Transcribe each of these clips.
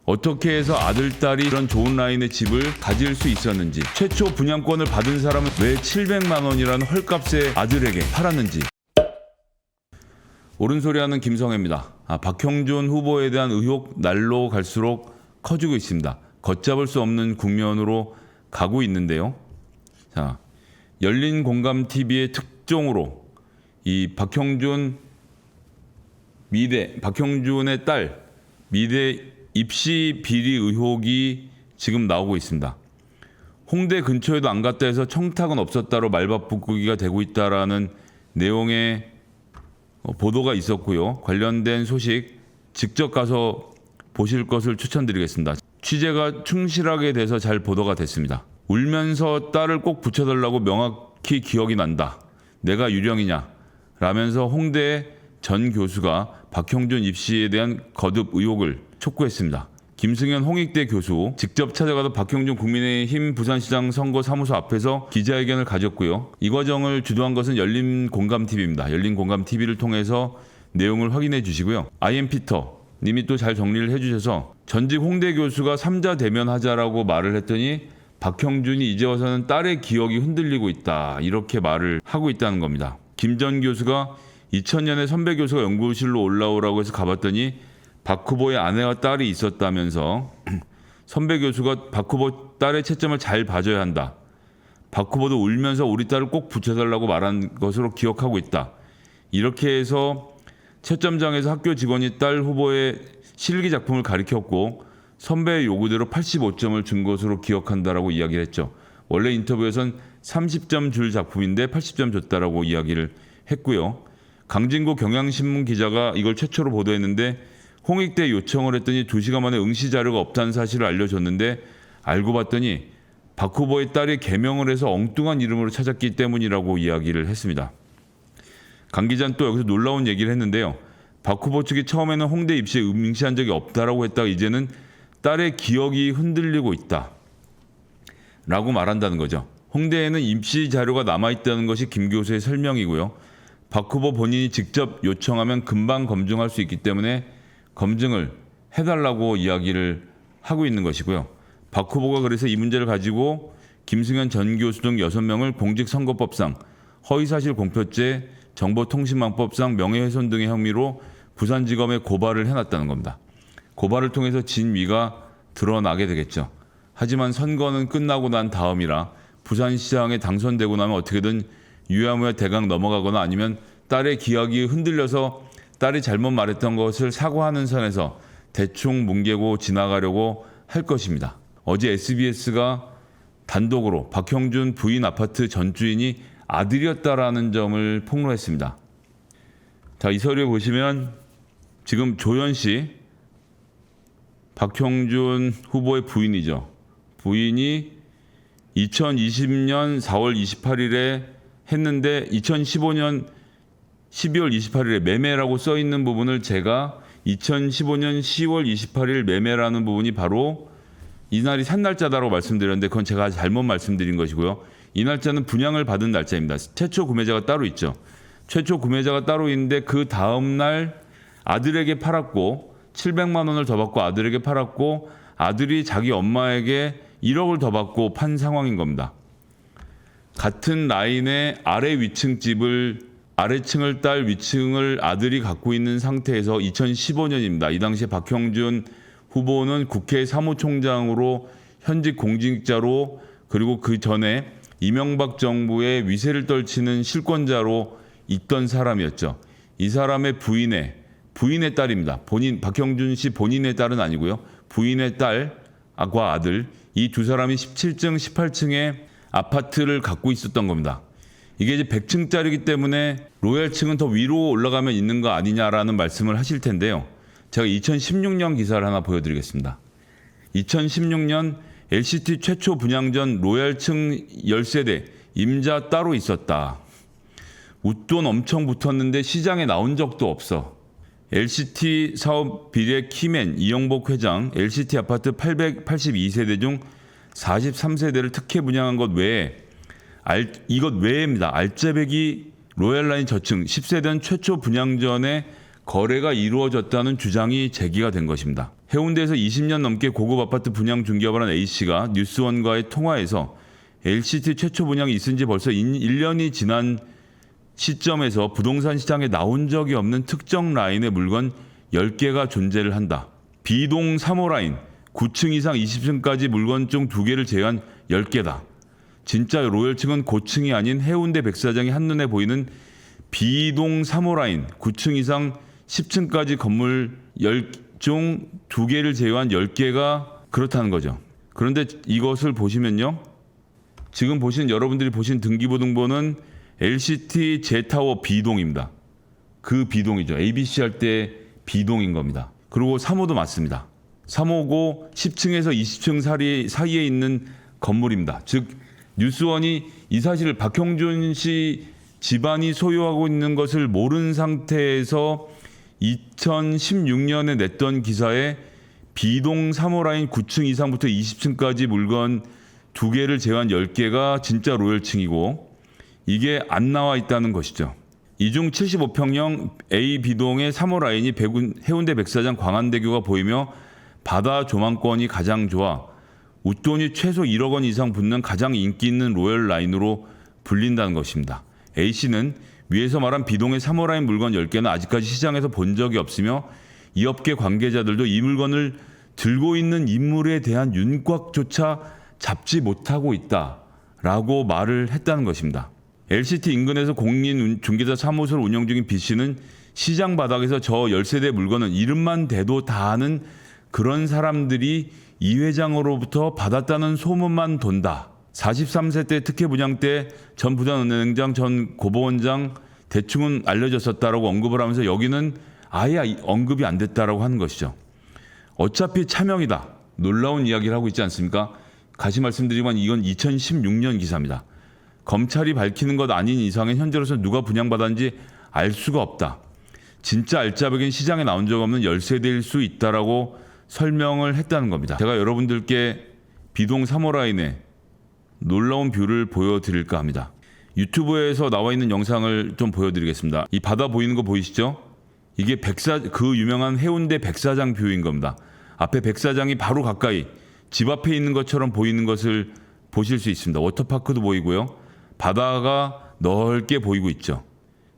어떻게 해서 아들, 딸이 이런 좋은 라인의 집을 가질 수 있었는지, 최초 분양권을 받은 사람은 왜 700만 원이라는 헐값에 아들에게 팔았는지. 옳은 소리 하는 김성애입니다. 박형준 후보에 대한 의혹 날로 갈수록 커지고 있습니다. 걷잡을 수 없는 국면으로 가고 있는데요. 자, 열린공감TV의 특종으로 이 박형준의 딸 미대 입시 비리 의혹이 지금 나오고 있습니다. 홍대 근처에도 안 갔다 해서 청탁은 없었다로 말바꾸기가 되고 있다라는 내용의 보도가 있었고요. 관련된 소식 직접 가서 보실 것을 추천드리겠습니다. 취재가 충실하게 돼서 잘 보도가 됐습니다. 울면서 딸을 꼭 붙여달라고 명확히 기억이 난다. 내가 유령이냐? 라면서 홍대 전 교수가 박형준 입시에 대한 거듭 의혹을 촉구했습니다. 김승현 홍익대 교수 직접 찾아가서 박형준 국민의힘 부산시장 선거 사무소 앞에서 기자회견을 가졌고요. 이 과정을 주도한 것은 열린공감TV입니다. 열린공감TV를 통해서 내용을 확인해 주시고요. IM피터 님이 또 잘 정리를 해주셔서 전직 홍대 교수가 3자 대면하자라고 말을 했더니 박형준이 이제 와서는 딸의 기억이 흔들리고 있다. 이렇게 말을 하고 있다는 겁니다. 김 전 교수가 2000년에 선배 교수가 연구실로 올라오라고 해서 가봤더니 박 후보의 아내와 딸이 있었다면서 선배 교수가 박 후보 딸의 채점을 잘 봐줘야 한다. 박 후보도 울면서 우리 딸을 꼭 붙여달라고 말한 것으로 기억하고 있다. 이렇게 해서 채점장에서 학교 직원이 딸 후보의 실기 작품을 가리켰고 선배의 요구대로 85점을 준 것으로 기억한다라고 이야기를 했죠. 원래 인터뷰에선 30점 줄 작품인데 80점 줬다라고 이야기를 했고요. 강진구 경향신문 기자가 이걸 최초로 보도했는데 홍익대 요청을 했더니 2시간 만에 응시 자료가 없다는 사실을 알려줬는데 알고 봤더니 박 후보의 딸이 개명을 해서 엉뚱한 이름으로 찾았기 때문이라고 이야기를 했습니다. 강 기자는 또 여기서 놀라운 얘기를 했는데요. 박 후보 측이 처음에는 홍대 입시에 응시한 적이 없다라고 했다가 이제는 딸의 기억이 흔들리고 있다 라고 말한다는 거죠. 홍대에는 입시 자료가 남아있다는 것이 김 교수의 설명이고요. 박 후보 본인이 직접 요청하면 금방 검증할 수 있기 때문에 검증을 해달라고 이야기를 하고 있는 것이고요. 박 후보가 그래서 이 문제를 가지고 김승현 전 교수 등 6명을 공직선거법상 허위사실 공표죄, 정보통신망법상 명예훼손 등의 혐의로 부산지검에 고발을 해놨다는 겁니다. 고발을 통해서 진위가 드러나게 되겠죠. 하지만 선거는 끝나고 난 다음이라 부산시장에 당선되고 나면 어떻게든 유야무야 대강 넘어가거나 아니면 딸의 기억이 흔들려서 딸이 잘못 말했던 것을 사과하는 선에서 대충 뭉개고 지나가려고 할 것입니다. 어제 SBS가 단독으로 박형준 부인 아파트 전 주인이 아들이었다라는 점을 폭로했습니다. 자, 이 서류에 보시면 지금 조연 씨, 박형준 후보의 부인이죠. 부인이 2020년 4월 28일에 했는데 2015년 12월 28일에 매매라고 써 있는 부분을 제가 2015년 10월 28일 매매라는 부분이 바로 이날이 산 날짜다라고 말씀드렸는데 그건 제가 잘못 말씀드린 것이고요. 이 날짜는 분양을 받은 날짜입니다. 최초 구매자가 따로 있죠. 최초 구매자가 따로 있는데 그 다음 날 아들에게 팔았고 700만 원을 더 받고 아들에게 팔았고 아들이 자기 엄마에게 1억을 더 받고 판 상황인 겁니다. 같은 라인의 아래 위층 집을 아래층을 딸 위층을 아들이 갖고 있는 상태에서 2015년입니다. 이 당시에 박형준 후보는 국회 사무총장으로 현직 공직자로 그리고 그 전에 이명박 정부의 위세를 떨치는 실권자로 있던 사람이었죠. 이 사람의 부인의 딸입니다. 박형준 씨 본인의 딸은 아니고요. 부인의 딸과 아들 이 두 사람이 17층, 18층의 아파트를 갖고 있었던 겁니다. 이게 이제 100층짜리이기 때문에 로얄층은 더 위로 올라가면 있는 거 아니냐라는 말씀을 하실 텐데요. 제가 2016년 기사를 하나 보여드리겠습니다. 2016년 LCT 최초 분양 전 로얄층 10세대 임자 따로 있었다. 웃돈 엄청 붙었는데 시장에 나온 적도 없어. LCT 사업 비례 키맨 이영복 회장 LCT 아파트 882세대 중 43세대를 특혜 분양한 것 외에 이것 외에입니다. 알짜배기 로얄라인 저층 10세대는 최초 분양 전에 거래가 이루어졌다는 주장이 제기가 된 것입니다. 해운대에서 20년 넘게 고급 아파트 분양 중개업을 한 A씨가 뉴스원과의 통화에서 LCT 최초 분양이 있은 지 벌써 1년이 지난 시점에서 부동산 시장에 나온 적이 없는 특정 라인의 물건 10개가 존재를 한다. B동 3호 라인 9층 이상 20층까지 물건 중 2개를 제외한 10개다. 진짜 로열층은 고층이 아닌 해운대 백사장이 한눈에 보이는 B동 3호 라인 9층 이상 10층까지 건물 10중 2개를 제외한 10개가 그렇다는 거죠. 그런데 이것을 보시면요. 지금 여러분들이 보신 등기부등본은 LCT 제타워 B동입니다. 그 B동이죠. ABC 할 때 B동인 겁니다. 그리고 3호도 맞습니다. 3호고 10층에서 20층 사이에 있는 건물입니다. 즉 뉴스원이 이 사실을 박형준 씨 집안이 소유하고 있는 것을 모른 상태에서 2016년에 냈던 기사에 B동 3호 라인 9층 이상부터 20층까지 물건 2개를 제외한 10개가 진짜 로열층이고 이게 안 나와 있다는 것이죠. 이 중 75평형 A, B동의 3호 라인이 해운대 백사장 광안대교가 보이며 바다 조망권이 가장 좋아 웃돈이 최소 1억 원 이상 붙는 가장 인기 있는 로열 라인으로 불린다는 것입니다. A씨는 위에서 말한 B동의 3호 라인 물건 10개는 아직까지 시장에서 본 적이 없으며 이 업계 관계자들도 이 물건을 들고 있는 인물에 대한 윤곽조차 잡지 못하고 있다라고 말을 했다는 것입니다. LCT 인근에서 공인중개사 사무소를 운영 중인 B씨는 시장 바닥에서 저 10세대 물건은 이름만 대도 다 아는 그런 사람들이 이 회장으로부터 받았다는 소문만 돈다. 43세 때 특혜 분양 때 전 부산은행장 전 고보원장 대충은 알려졌었다라고 언급을 하면서 여기는 아예 언급이 안 됐다라고 하는 것이죠. 어차피 차명이다. 놀라운 이야기를 하고 있지 않습니까? 다시 말씀드리면 이건 2016년 기사입니다. 검찰이 밝히는 것 아닌 이상은 현재로서 누가 분양받았는지 알 수가 없다. 진짜 알짜배기는 시장에 나온 적 없는 10세대일 수 있다라고 설명을 했다는 겁니다. 제가 여러분들께 B동 3호 라인의 놀라운 뷰를 보여드릴까 합니다. 유튜브에서 나와 있는 영상을 좀 보여드리겠습니다. 이 바다 보이는 거 보이시죠? 이게 그 유명한 해운대 백사장 뷰인 겁니다. 앞에 백사장이 바로 가까이 집 앞에 있는 것처럼 보이는 것을 보실 수 있습니다. 워터파크도 보이고요. 바다가 넓게 보이고 있죠.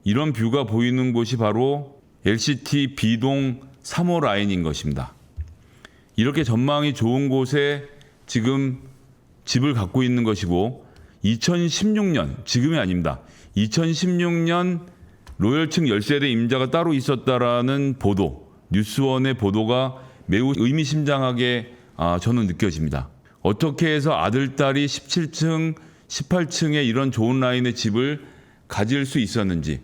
이런 뷰가 보이는 곳이 바로 LCT B동 3호 라인인 것입니다. 이렇게 전망이 좋은 곳에 지금 집을 갖고 있는 것이고 2016년, 지금이 아닙니다. 2016년 로열층 10세대 임자가 따로 있었다라는 보도, 뉴스원의 보도가 매우 의미심장하게 저는 느껴집니다. 어떻게 해서 아들, 딸이 17층, 18층에 이런 좋은 라인의 집을 가질 수 있었는지,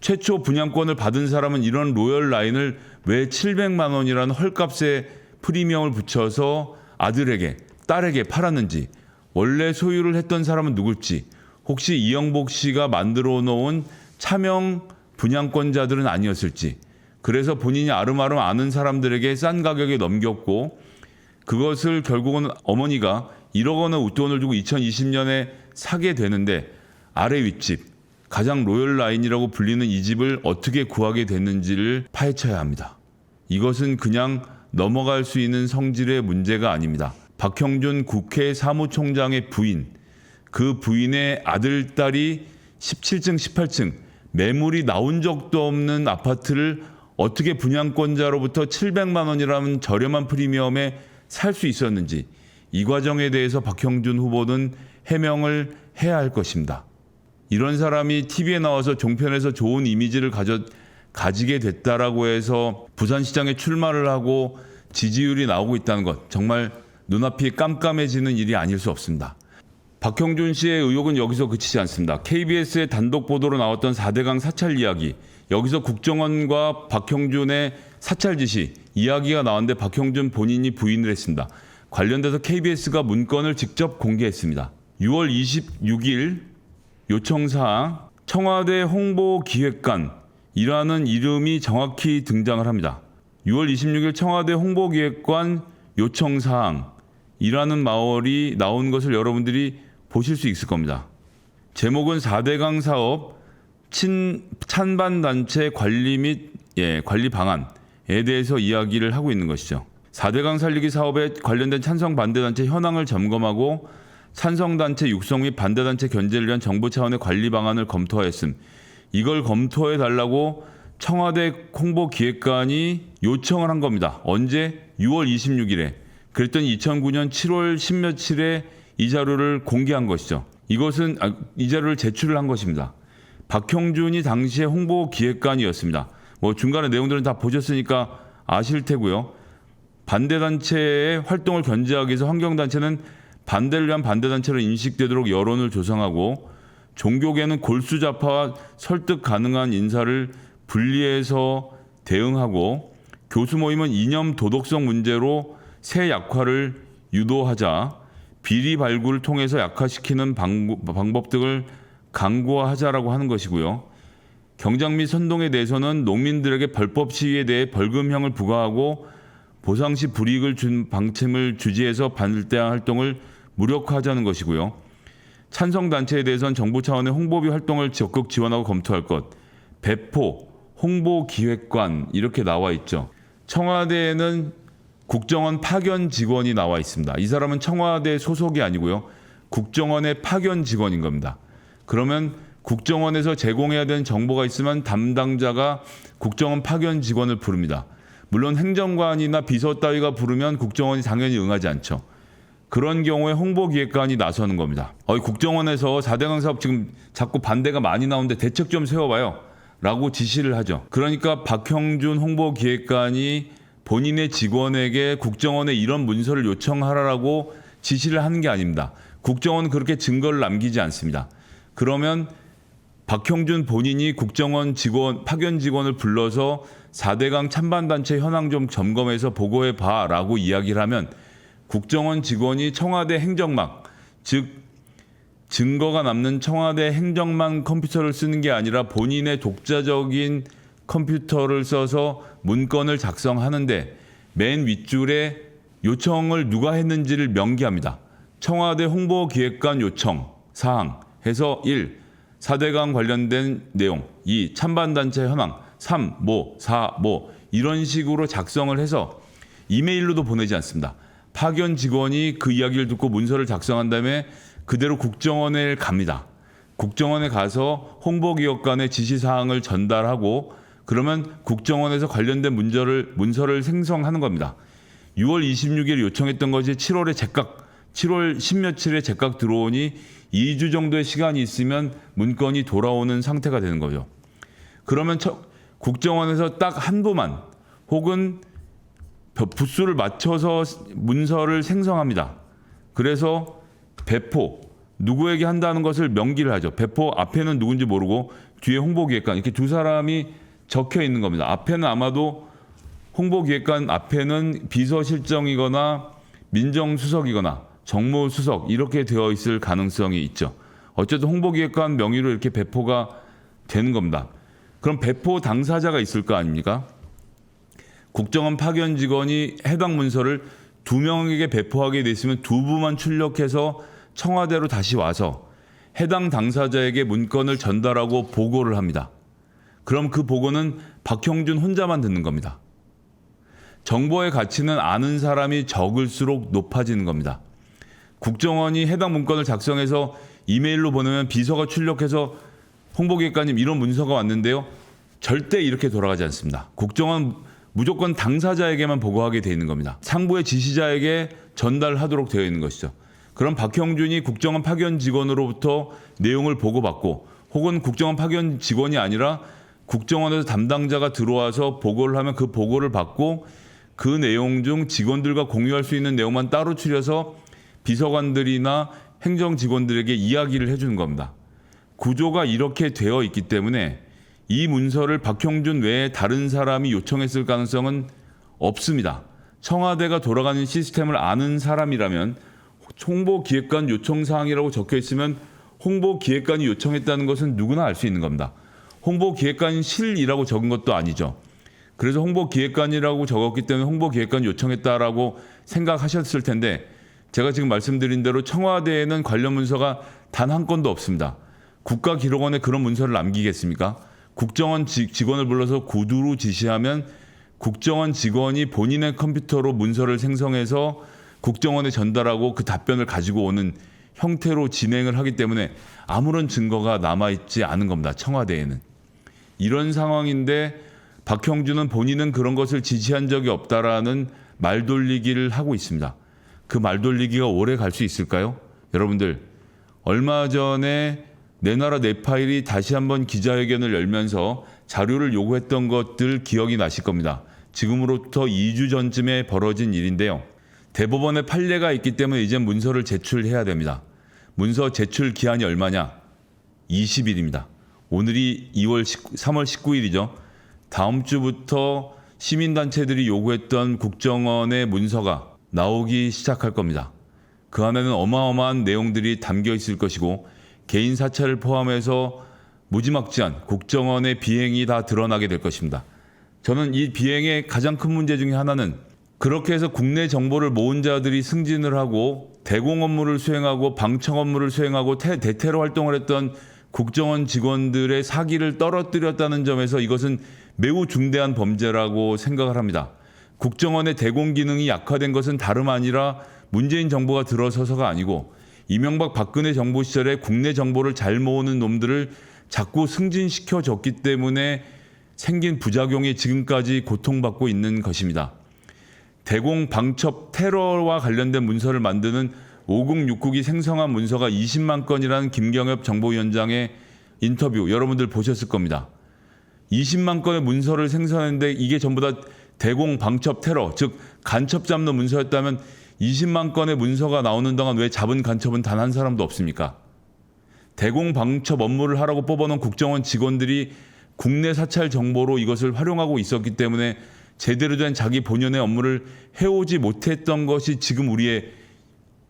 최초 분양권을 받은 사람은 이런 로열 라인을 왜 700만 원이라는 헐값에 프리미엄을 붙여서 아들에게, 딸에게 팔았는지, 원래 소유를 했던 사람은 누굴지, 혹시 이영복 씨가 만들어 놓은 차명 분양권자들은 아니었을지, 그래서 본인이 아름아름 아는 사람들에게 싼 가격에 넘겼고 그것을 결국은 어머니가 1억 원의 웃돈을 주고 2020년에 사게 되는데 아래 윗집, 가장 로열 라인이라고 불리는 이 집을 어떻게 구하게 됐는지를 파헤쳐야 합니다. 이것은 그냥 넘어갈 수 있는 성질의 문제가 아닙니다. 박형준 국회 사무총장의 부인, 그 부인의 아들, 딸이 17층, 18층 매물이 나온 적도 없는 아파트를 어떻게 분양권자로부터 700만 원이라는 저렴한 프리미엄에 살 수 있었는지, 이 과정에 대해서 박형준 후보는 해명을 해야 할 것입니다. 이런 사람이 TV에 나와서 종편에서 좋은 이미지를 가지게 됐다라고 해서 부산시장에 출마를 하고 지지율이 나오고 있다는 것, 정말 눈앞이 깜깜해지는 일이 아닐 수 없습니다. 박형준 씨의 의혹은 여기서 그치지 않습니다. KBS의 단독 보도로 나왔던 4대강 사찰 이야기, 여기서 국정원과 박형준의 사찰 지시 이야기가 나왔는데 박형준 본인이 부인을 했습니다. 관련돼서 KBS가 문건을 직접 공개했습니다. 6월 26일 요청사항 청와대 홍보기획관이라는 이름이 정확히 등장을 합니다. 6월 26일 청와대 홍보기획관 요청사항이라는 말이 나온 것을 여러분들이 보실 수 있을 겁니다. 제목은 4대강 사업 찬반단체 관리 및 관리 방안에 대해서 이야기를 하고 있는 것이죠. 4대강 살리기 사업에 관련된 찬성 반대단체 현황을 점검하고 찬성단체 육성 및 반대단체 견제를 위한 정부 차원의 관리 방안을 검토하였음. 이걸 검토해 달라고 청와대 홍보기획관이 요청을 한 겁니다. 언제? 6월 26일에. 그랬더니 2009년 7월 10며칠에 이 자료를 공개한 것이죠. 이 자료를 제출을 한 것입니다. 박형준이 당시에 홍보기획관이었습니다. 뭐 중간에 내용들은 다 보셨으니까 아실 테고요. 반대단체의 활동을 견제하기 위해서 환경단체는 반대를 위한 반대단체로 인식되도록 여론을 조성하고 종교계는 골수자파와 설득 가능한 인사를 분리해서 대응하고 교수 모임은 이념 도덕성 문제로 새 약화를 유도하자 비리 발굴을 통해서 약화시키는 방법 등을 강구하자라고 하는 것이고요. 경장 및 선동에 대해서는 농민들에게 벌법 시위에 대해 벌금형을 부과하고 보상 시 불이익을 준 방침을 주지해서 반대 활동을 무력화하자는 것이고요. 찬성단체에 대해서는 정부 차원의 홍보비 활동을 적극 지원하고 검토할 것. 배포, 홍보기획관 이렇게 나와 있죠. 청와대에는 국정원 파견 직원이 나와 있습니다. 이 사람은 청와대 소속이 아니고요. 국정원의 파견 직원인 겁니다. 그러면 국정원에서 제공해야 되는 정보가 있으면 담당자가 국정원 파견 직원을 부릅니다. 물론 행정관이나 비서 따위가 부르면 국정원이 당연히 응하지 않죠. 그런 경우에 홍보기획관이 나서는 겁니다. 국정원에서 4대강 사업 지금 자꾸 반대가 많이 나오는데 대책 좀 세워봐요. 라고 지시를 하죠. 그러니까 박형준 홍보기획관이 본인의 직원에게 국정원에 이런 문서를 요청하라고 지시를 하는 게 아닙니다. 국정원은 그렇게 증거를 남기지 않습니다. 그러면 박형준 본인이 국정원 파견 직원을 불러서 4대강 찬반단체 현황 좀 점검해서 보고해봐 라고 이야기를 하면 국정원 직원이 청와대 행정망, 즉 증거가 남는 청와대 행정망 컴퓨터를 쓰는 게 아니라 본인의 독자적인 컴퓨터를 써서 문건을 작성하는데 맨 윗줄에 요청을 누가 했는지를 명기합니다. 청와대 홍보기획관 요청 사항 해서 1. 4대강 관련된 내용 2. 찬반단체 현황 3. 4. 이런 식으로 작성을 해서 이메일로도 보내지 않습니다. 파견 직원이 그 이야기를 듣고 문서를 작성한 다음에 그대로 국정원에 갑니다. 국정원에 가서 홍보기획관의 지시사항을 전달하고 그러면 국정원에서 관련된 문서를 생성하는 겁니다. 6월 26일 요청했던 것이 7월 10며칠에 제각 들어오니 2주 정도의 시간이 있으면 문건이 돌아오는 상태가 되는 거죠. 그러면 국정원에서 딱 한부만 혹은 부수를 맞춰서 문서를 생성합니다. 그래서 배포, 누구에게 한다는 것을 명기를 하죠. 배포 앞에는 누군지 모르고 뒤에 홍보기획관 이렇게 두 사람이 적혀 있는 겁니다. 앞에는 아마도 홍보기획관 앞에는 비서실장이거나 민정수석이거나 정무수석 이렇게 되어 있을 가능성이 있죠. 어쨌든 홍보기획관 명의로 이렇게 배포가 되는 겁니다. 그럼 배포 당사자가 있을 거 아닙니까? 국정원 파견 직원이 해당 문서를 2명에게 배포하게 돼 있으면 2부만 출력해서 청와대로 다시 와서 해당 당사자에게 문건을 전달하고 보고를 합니다. 그럼 그 보고는 박형준 혼자만 듣는 겁니다. 정보의 가치는 아는 사람이 적을수록 높아지는 겁니다. 국정원이 해당 문건을 작성해서 이메일로 보내면 비서가 출력해서 홍보기획관님 이런 문서가 왔는데요. 절대 이렇게 돌아가지 않습니다. 국정원 무조건 당사자에게만 보고하게 되어 있는 겁니다. 상부의 지시자에게 전달하도록 되어 있는 것이죠. 그럼 박형준이 국정원 파견 직원으로부터 내용을 보고받고 혹은 국정원 파견 직원이 아니라 국정원에서 담당자가 들어와서 보고를 하면 그 보고를 받고 그 내용 중 직원들과 공유할 수 있는 내용만 따로 추려서 비서관들이나 행정 직원들에게 이야기를 해주는 겁니다. 구조가 이렇게 되어 있기 때문에 이 문서를 박형준 외에 다른 사람이 요청했을 가능성은 없습니다. 청와대가 돌아가는 시스템을 아는 사람이라면 홍보기획관 요청사항이라고 적혀 있으면 홍보기획관이 요청했다는 것은 누구나 알 수 있는 겁니다. 홍보기획관실이라고 적은 것도 아니죠. 그래서 홍보기획관이라고 적었기 때문에 홍보기획관이 요청했다라고 생각하셨을 텐데 제가 지금 말씀드린 대로 청와대에는 관련 문서가 단 한 건도 없습니다. 국가기록원에 그런 문서를 남기겠습니까? 국정원 직원을 불러서 구두로 지시하면 국정원 직원이 본인의 컴퓨터로 문서를 생성해서 국정원에 전달하고 그 답변을 가지고 오는 형태로 진행을 하기 때문에 아무런 증거가 남아있지 않은 겁니다. 청와대에는. 이런 상황인데 박형준은 본인은 그런 것을 지시한 적이 없다라는 말돌리기를 하고 있습니다. 그 말돌리기가 오래 갈 수 있을까요? 여러분들, 얼마 전에 내 나라 내 파일이 다시 한번 기자회견을 열면서 자료를 요구했던 것들 기억이 나실 겁니다. 지금으로부터 2주 전쯤에 벌어진 일인데요. 대법원에 판례가 있기 때문에 이제 문서를 제출해야 됩니다. 문서 제출 기한이 얼마냐? 20일입니다. 오늘이 3월 19일이죠. 다음 주부터 시민단체들이 요구했던 국정원의 문서가 나오기 시작할 겁니다. 그 안에는 어마어마한 내용들이 담겨 있을 것이고 개인 사찰을 포함해서 무지막지한 국정원의 비행이 다 드러나게 될 것입니다. 저는 이 비행의 가장 큰 문제 중에 하나는 그렇게 해서 국내 정보를 모은 자들이 승진을 하고 대공 업무를 수행하고 방청 업무를 수행하고 대테러 활동을 했던 국정원 직원들의 사기를 떨어뜨렸다는 점에서 이것은 매우 중대한 범죄라고 생각을 합니다. 국정원의 대공 기능이 약화된 것은 다름 아니라 문재인 정부가 들어서서가 아니고 이명박 박근혜 정부 시절에 국내 정보를 잘 모으는 놈들을 자꾸 승진시켜줬기 때문에 생긴 부작용이 지금까지 고통받고 있는 것입니다. 대공 방첩 테러와 관련된 문서를 만드는 5069기 생성한 문서가 20만 건이라는 김경엽 정보위원장의 인터뷰 여러분들 보셨을 겁니다. 20만 건의 문서를 생성했는데 이게 전부 다 대공 방첩 테러, 즉 간첩 잡는 문서였다면 20만 건의 문서가 나오는 동안 왜 잡은 간첩은 단 한 사람도 없습니까? 대공 방첩 업무를 하라고 뽑아놓은 국정원 직원들이 국내 사찰 정보로 이것을 활용하고 있었기 때문에 제대로 된 자기 본연의 업무를 해오지 못했던 것이 지금 우리의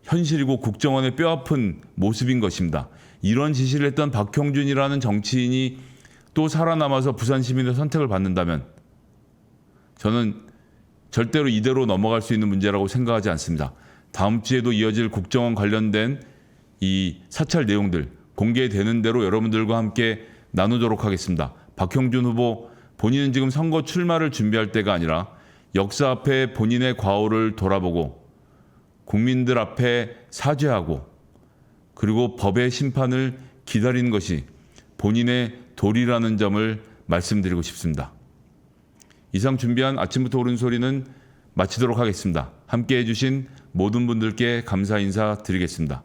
현실이고 국정원의 뼈아픈 모습인 것입니다. 이런 지시를 했던 박형준이라는 정치인이 또 살아남아서 부산 시민의 선택을 받는다면 저는 절대로 이대로 넘어갈 수 있는 문제라고 생각하지 않습니다. 다음 주에도 이어질 국정원 관련된 이 사찰 내용들 공개되는 대로 여러분들과 함께 나누도록 하겠습니다. 박형준 후보 본인은 지금 선거 출마를 준비할 때가 아니라 역사 앞에 본인의 과오를 돌아보고 국민들 앞에 사죄하고 그리고 법의 심판을 기다리는 것이 본인의 도리라는 점을 말씀드리고 싶습니다. 이상 준비한 아침부터 옳은 소리는 마치도록 하겠습니다. 함께해 주신 모든 분들께 감사 인사 드리겠습니다.